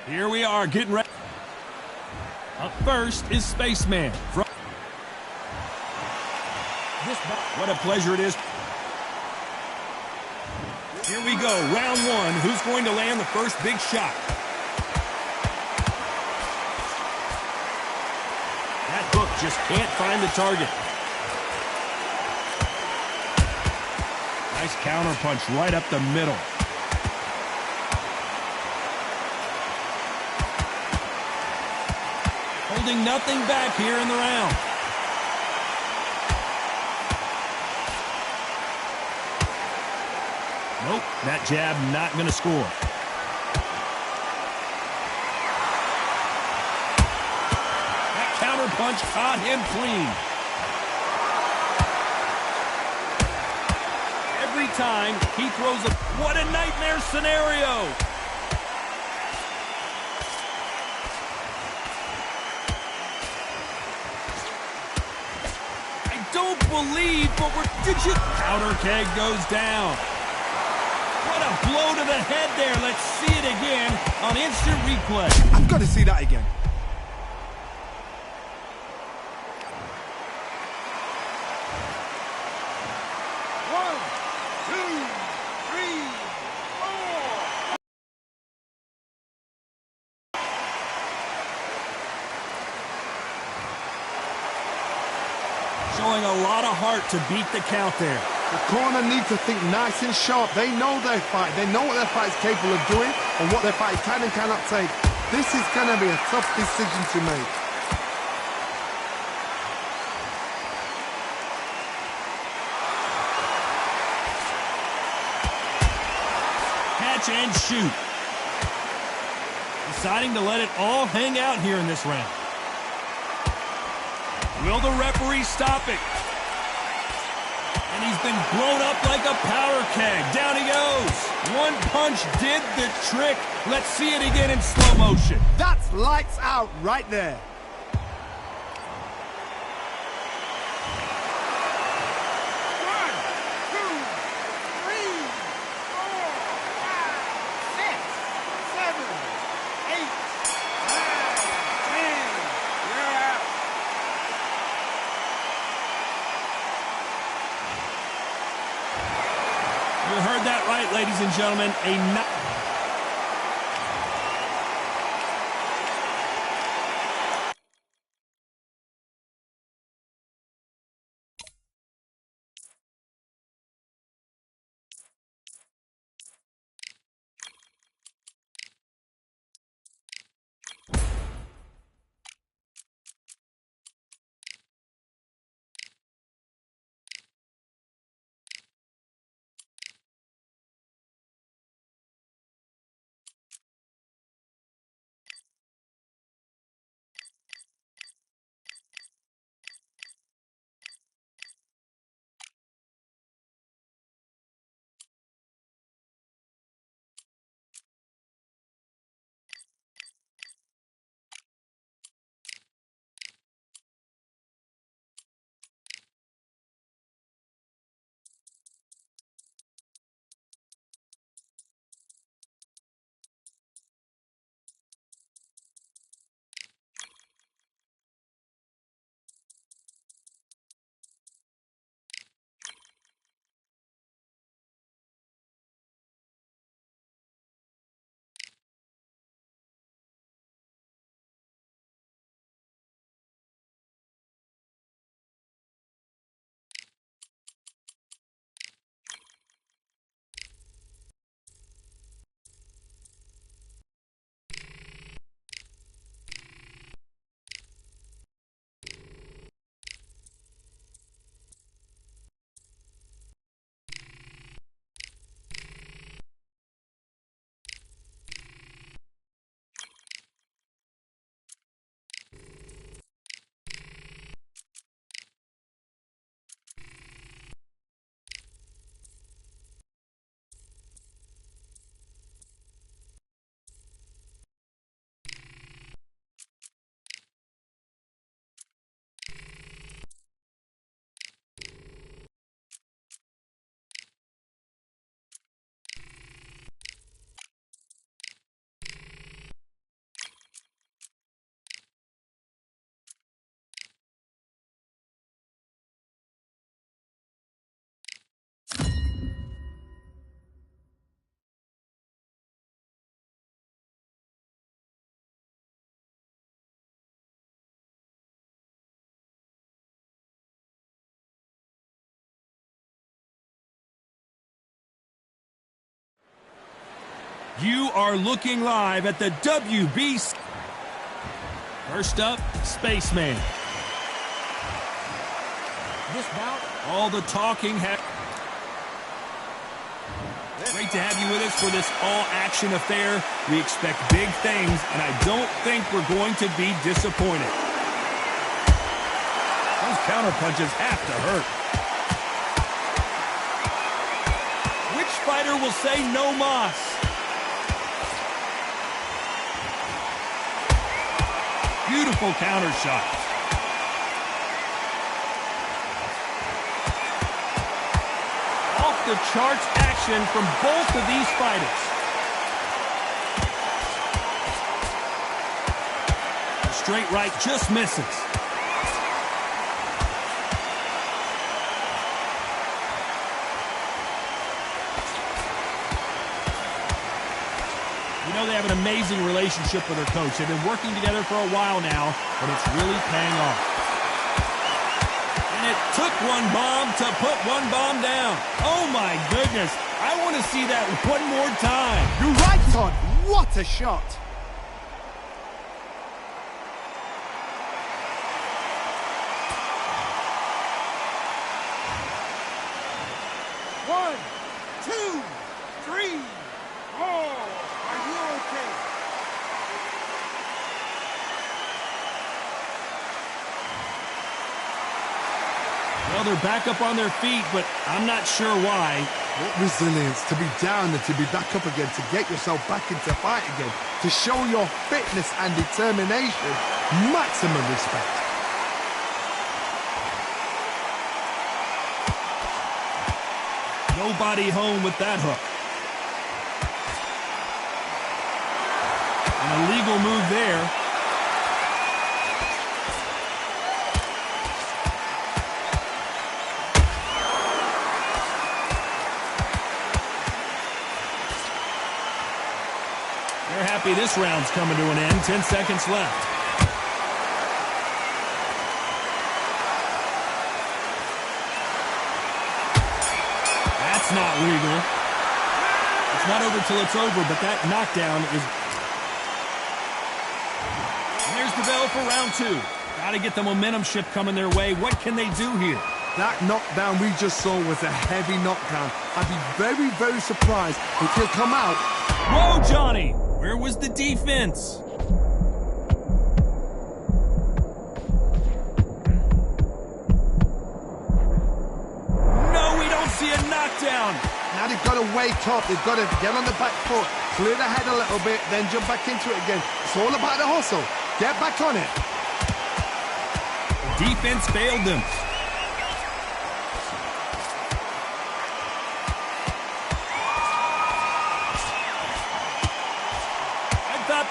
Here we are getting ready. Up first is Spaceman. What a pleasure it is. Here we go, round one. Who's going to land the first big shot? That hook just can't find the target. Nice counter punch right up the middle. Holding nothing back here in the round. Nope, that jab not going to score. That counter punch caught him clean. Every time he throws a... What a nightmare scenario! Don't believe what we're... Powder keg goes down. What a blow to the head there. Let's see it again on instant replay. I've got to see that again. One, two, three, four. Showing a lot of heart to beat the count there. The corner needs to think nice and sharp. They know their fight. They know what their fight is capable of doing and what their fight can and cannot take. This is going to be a tough decision to make. Catch and shoot. Deciding to let it all hang out here in this round. Will the referee stop it? And he's been blown up like a powder keg. Down he goes. One punch did the trick. Let's see it again in slow motion. That's lights out right there. One, two, three, four, five, six, seven, eight, nine, 10. You're out. You heard that right, ladies and gentlemen. A You are looking live at the WBC. First up, Spaceman. This bout, all the talking Great to have you with us for this all-action affair. We expect big things, and I don't think we're going to be disappointed. Those counterpunches have to hurt. Which fighter will say no mas? Beautiful counter shot. Off the charts action from both of these fighters. The straight right just misses. You know they have an amazing relationship with their coach. They've been working together for a while now, but it's really paying off. And it took one bomb to put one bomb down. Oh my goodness. I want to see that one more time. You're right, Todd. What a shot. One, two, three, four. Are you okay? Well, they're back up on their feet, but I'm not sure why. What resilience to be down and to be back up again, to get yourself back into fight again, to show your fitness and determination. Maximum respect. Nobody home with that hook. An illegal move there. They're happy this round's coming to an end. 10 seconds left. That's not legal. It's not over till it's over, but that knockdown is... There's the bell for round two. Got to get the momentum shift coming their way. What can they do here? That knockdown we just saw was a heavy knockdown. I'd be very, very surprised if he'll come out. Whoa, Johnny! Where was the defense? No, we don't see a knockdown. Now they've got to wake up. They've got to get on the back foot, clear the head a little bit, then jump back into it again. It's all about the hustle. Get back on it. Defense failed them.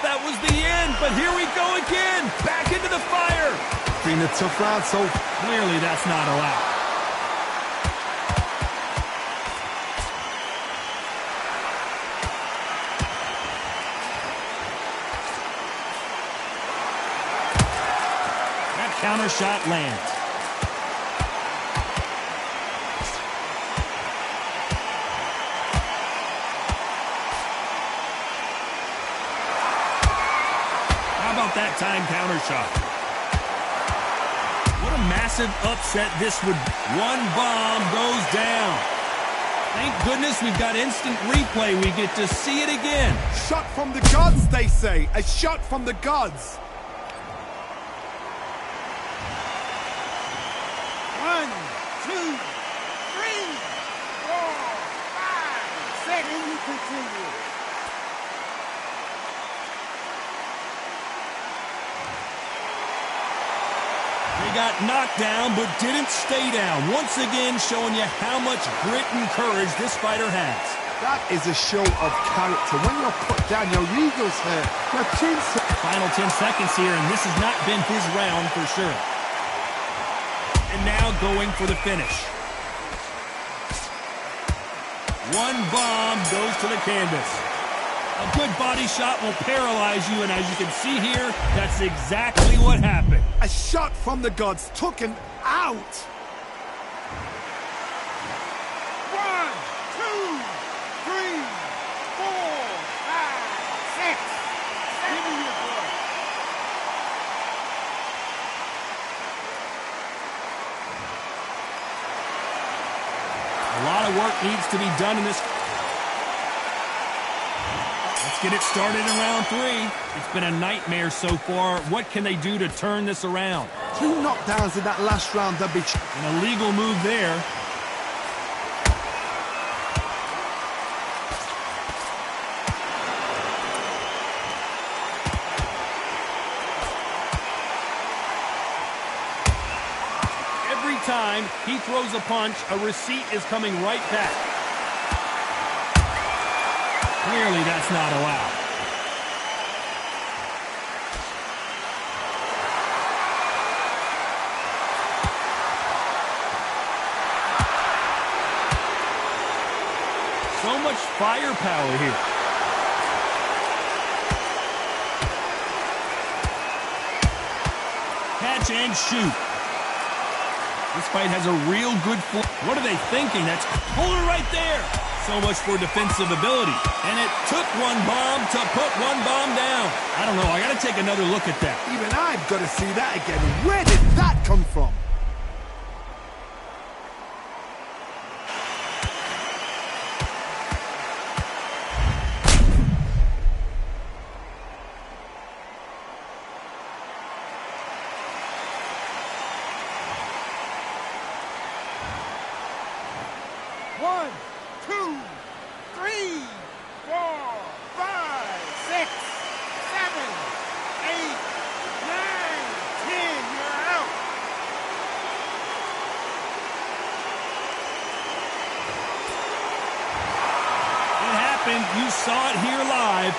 That was the end, but here we go again. Back into the fire. Been a tough round, so clearly that's not allowed. That counter shot lands. That time counter shot. What a massive upset this would be. One bomb goes down. Thank goodness we've got instant replay. We get to see it again. Shot from the gods, they say. A shot from the gods. One, two, three, four, five. Set and you continue. They got knocked down, but didn't stay down. Once again, showing you how much grit and courage this fighter has. That is a show of character. When you're put down, your ego's hurt. Your chin's hurt. Final 10 seconds here, and this has not been his round for sure. And now going for the finish. One bomb goes to the canvas. A good body shot will paralyze you, and as you can see here, that's exactly what happened. A shot from the gods took him out. 1, 2, 3, 4, 5. needs to be done in this. Let's get it started in round 3. It's been a nightmare so far. What can they do to turn this around? 2 knockdowns in that last round. They'll be An illegal move there. Every time he throws a punch, a receipt is coming right back. Clearly, that's not allowed. So much firepower here. Catch and shoot. This fight has a real good flow. What are they thinking? That's puller right there. So much for defensive ability. And it took one bomb to put one bomb down. I don't know. I got to take another look at that. Even I've got to see that again. Where did that come from? One, two, three, 4, 5, 6, 7, 8, 9, 10. You're out. It happened. You saw it here live.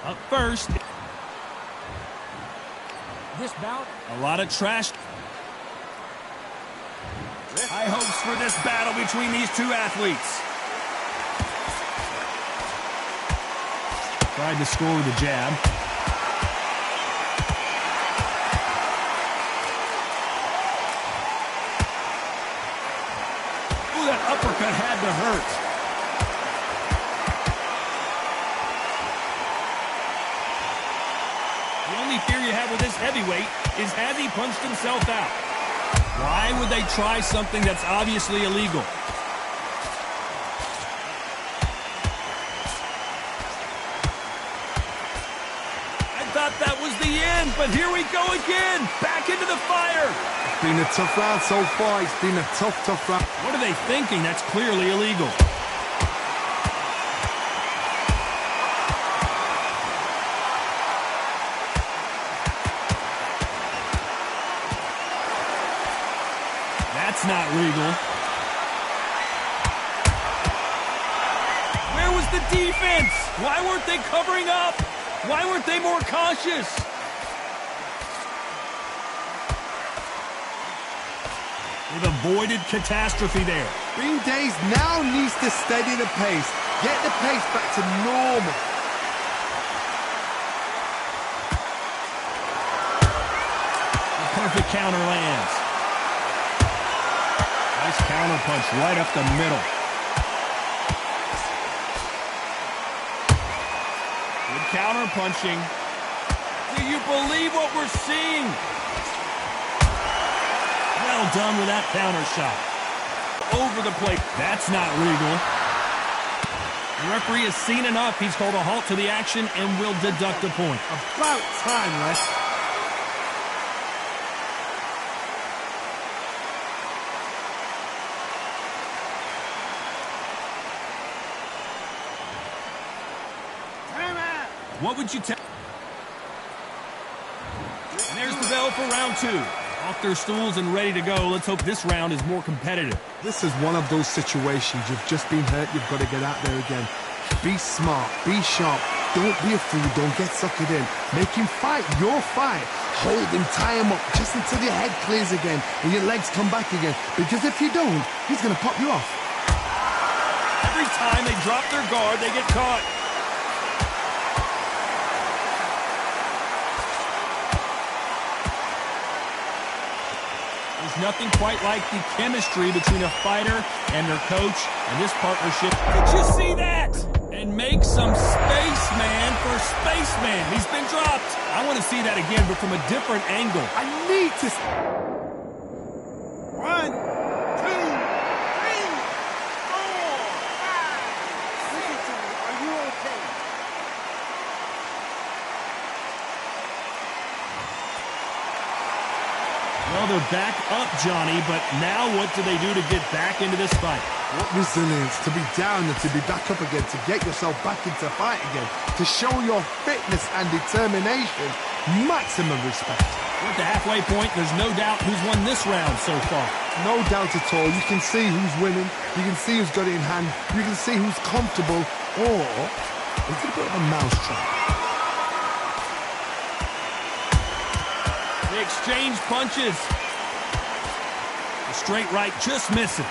Up first. This bout, A lot of trash. High hopes for this battle between these two athletes. Tried to score with a jab. Ooh, that uppercut had to hurt. The only fear you have with this heavyweight is has he punched himself out? Why would they try something that's obviously illegal? the end, but here we go again. Back into the fire. It's been a tough round so far. It's been a tough round. What are they thinking? That's clearly illegal. That's not legal. Where was the defense? Why weren't they covering up? Why weren't they more cautious? They've avoided catastrophe there. Green Days now needs to steady the pace. Get the pace back to normal. The perfect counter lands. Nice counter punch right up the middle. Good counter punching. Do you believe what we're seeing? Well done with that counter shot. Over the plate. That's not legal. The referee has seen enough. He's called a halt to the action and will deduct a point. About time, Les. What would you tell? And there's the bell for round two. Off their stools and ready to go. Let's hope this round is more competitive. This is one of those situations. You've just been hurt. You've got to get out there again. Be smart. Be sharp. Don't be a fool. Don't get suckered in. Make him fight your fight. Hold him, tie him up just until your head clears again and your legs come back again. Because if you don't, he's going to pop you off. Every time they drop their guard, they get caught. There's nothing quite like the chemistry between a fighter and their coach and this partnership. Did you see that? And make some space, man, for Spaceman. He's been dropped. I want to see that again, but from a different angle. I need to... 1, 2, 3, 4, 5. Listen to me. Are you okay? Well, they're back up, Johnny, but now what do they do to get back into this fight? What resilience to be down and to be back up again, to get yourself back into fight again, to show your fitness and determination. Maximum respect. We're at the halfway point. There's no doubt who's won this round so far. No doubt at all. You can see who's winning. You can see who's got it in hand. You can see who's comfortable. Or is it a bit of a mousetrap? They exchange punches. The straight right just misses.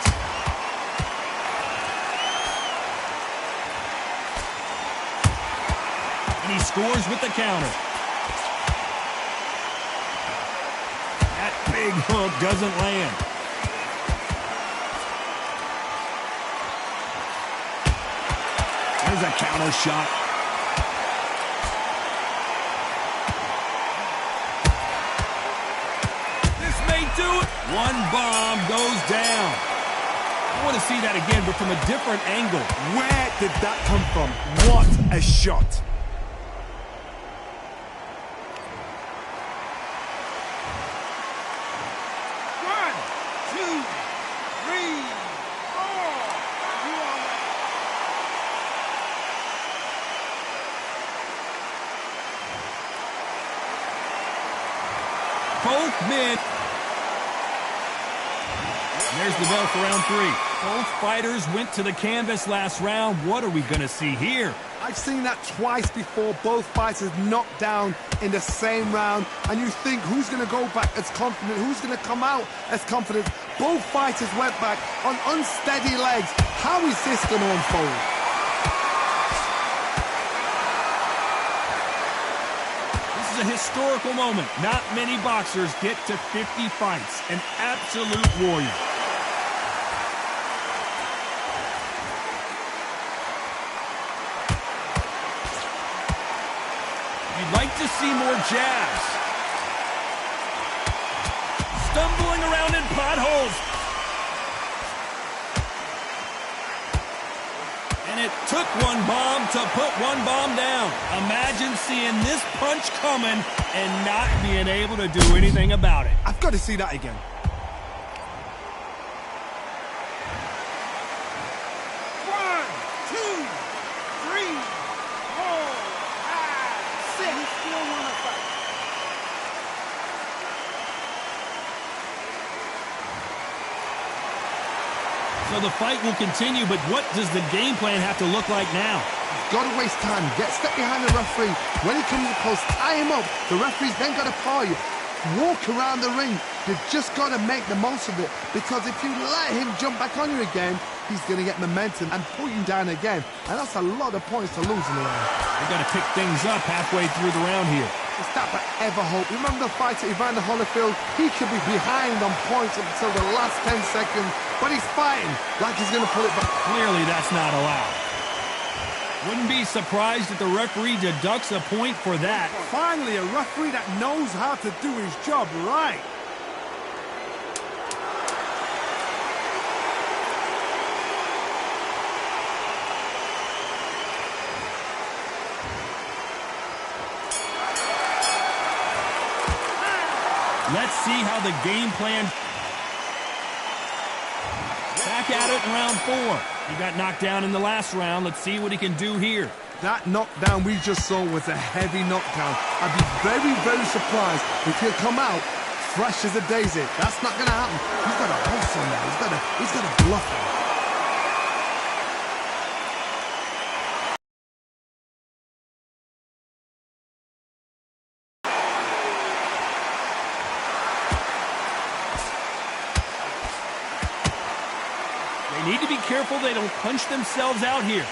And he scores with the counter. That big hook doesn't land. There's a counter shot. This may do it. One bomb goes down. I want to see that again, but from a different angle. Where did that come from? What a shot. Both men. And there's the bell for round three. Both fighters went to the canvas last round. What are we going to see here? I've seen that twice before. Both fighters knocked down in the same round. And you think, who's going to go back as confident? Who's going to come out as confident? Both fighters went back on unsteady legs. How is this going to unfold? A historical moment. Not many boxers get to 50 fights. An absolute warrior. You'd like to see more jabs. Stumbling around in potholes. And it took one bomb to put one bomb down. Imagine seeing this punch coming and not being able to do anything about it. I've got to see that again. One, two, three, four, five, six. You still want to fight? So the fight will continue, but what does the game plan have to look like now? Got to waste time. Get step behind the referee. When he comes close, tie him up. The referee's then got to paw you. Walk around the ring. You've just got to make the most of it, because if you let him jump back on you again, he's going to get momentum and pull you down again. And that's a lot of points to lose in the round. They've got to pick things up halfway through the round here. It's that forever hope. Remember the fight at Evander Holyfield? He could be behind on points up until the last 10 seconds, but he's fighting like he's going to pull it back. Clearly that's not allowed. Wouldn't be surprised if the referee deducts a point for that. Finally, a referee that knows how to do his job right. Let's see how the game plan... Back at it in round 4. He got knocked down in the last round. Let's see what he can do here. That knockdown we just saw was a heavy knockdown. I'd be very, very surprised if he'll come out fresh as a daisy. That's not going to happen. He's got a pulse on there. He's got a bluff on. They need to be careful they don't punch themselves out here.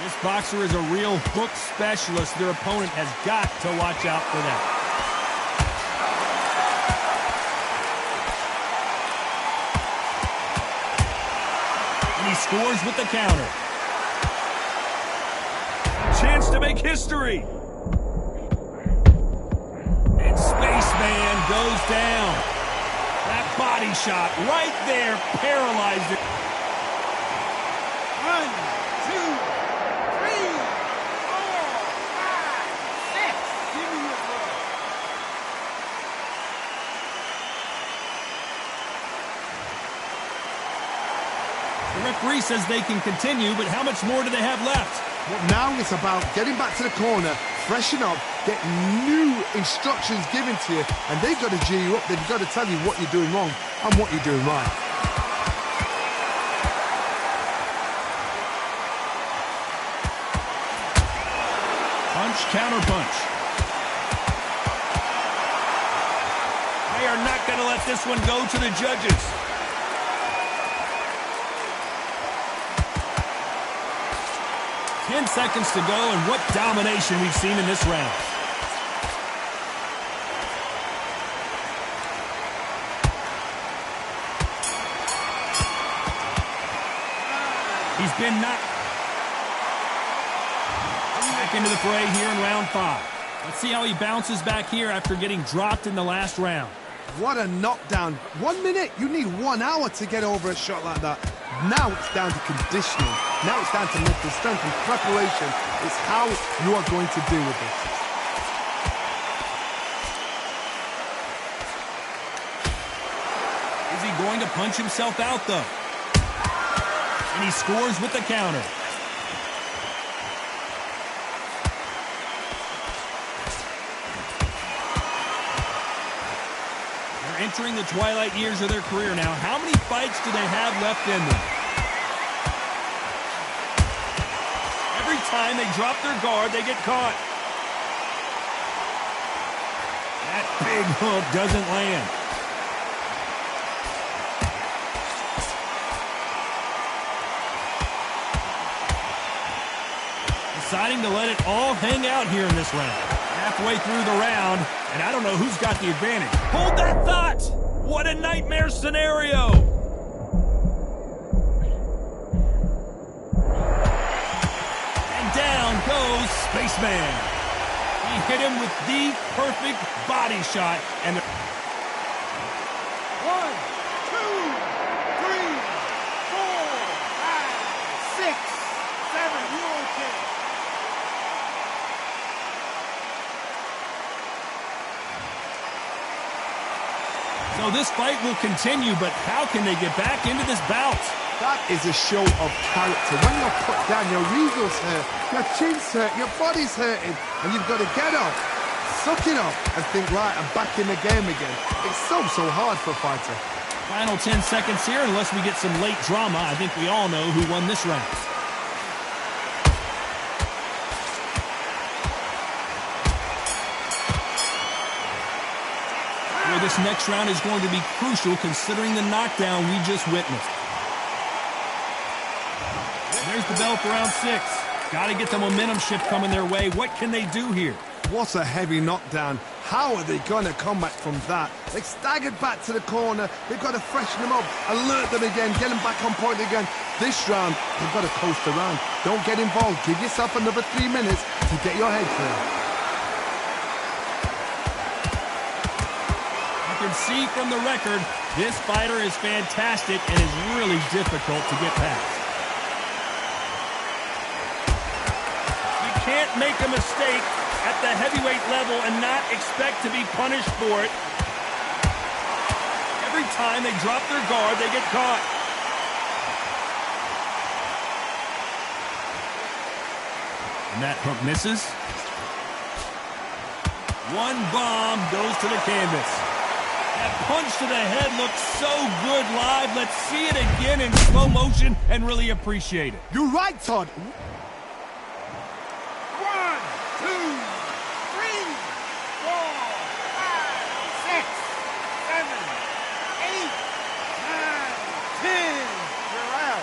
This boxer is a real hook specialist. Their opponent has got to watch out for that. And he scores with the counter. Chance to make history. And Spaceman goes down. That body shot right there paralyzed it. 1, 2, 3, 4, 5, 6. Give me your blood. The referee says they can continue, but how much more do they have left? But now it's about getting back to the corner, freshen up, get new instructions given to you, and they've got to G you up. They've got to tell you what you're doing wrong and what you're doing right. Punch, counter punch. They are not going to let this one go to the judges. Ten seconds to go, and what domination we've seen in this round. He's been knocked back into the fray here in round 5. Let's see how he bounces back here after getting dropped in the last round. What a knockdown. 1 minute, you need 1 hour to get over a shot like that. Now it's down to conditioning. Now it's down to mental strength and preparation. It's how you are going to deal with this. Is he going to punch himself out, though? And he scores with the counter. They're entering the twilight years of their career now. How many fights do they have left in them? Every time they drop their guard, they get caught. That big hook doesn't land. Deciding to let it all hang out here in this round. Halfway through the round, and I don't know who's got the advantage. Hold that thought! What a nightmare scenario! And down goes Spaceman. He hit him with the perfect body shot, and 1, 2, 3, So this fight will continue, but how can they get back into this bout? That is a show of character. When you're put down, your eagles hurt, your chin's hurt, your body's hurting, and you've got to get up, suck it up, and think, right, I'm back in the game again. It's so hard for a fighter. Final 10 seconds here, unless we get some late drama. I think we all know who won this round. Well, this next round is going to be crucial considering the knockdown we just witnessed. There's the bell for round 6. Got to get the momentum shift coming their way. What can they do here? What a heavy knockdown. How are they going to come back from that? They staggered back to the corner. They've got to freshen them up, alert them again, get them back on point again. This round, they've got to coast around. Don't get involved. Give yourself another 3 minutes to get your head clear. You can see from the record, this fighter is fantastic and is really difficult to get past. You can't make a mistake at the heavyweight level and not expect to be punished for it. Every time they drop their guard, they get caught. And that hook misses. One bomb goes to the canvas. That punch to the head looks so good live. Let's see it again in slow motion and really appreciate it. You're right, Todd. 1, 2, 3, 4, 5, 6, 7, 8, 9, 10. You're out.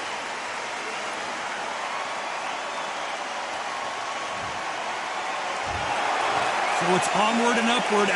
So it's onward and upward.